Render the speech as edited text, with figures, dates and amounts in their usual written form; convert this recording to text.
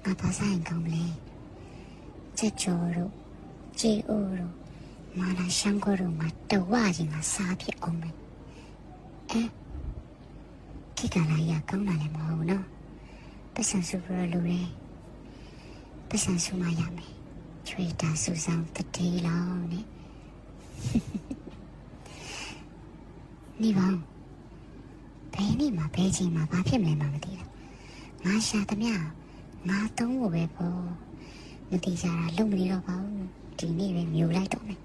ငါဘာဆိုင်ကောင်းမလဲချက်ကျော်တို့ကြေအိုးတို့မာလာရှမ်းကိုတို့မှာတဝကြီးငါစားဖြစ်အောင်မယ်ခိကလာရကောင်းလာလည်းမဟုတ်ဘူးနော်ပတ်စံစုရလိုတယ်ပတ်စံစုမရမယ်ချွေတာစုဆောင်တတိလောင်းနဲ့နေပါဘယ်နေ့မှဘယ်ချိန်မှဘာဖြစ်မလဲမသိဘူးငါရှာသမျှငါသုံးဖို့ပဲပေါ့မတိကြတာလုံမနေတော့ပါဘူးဒီနေ့ပဲမျိုးလိုက်တော့မယ်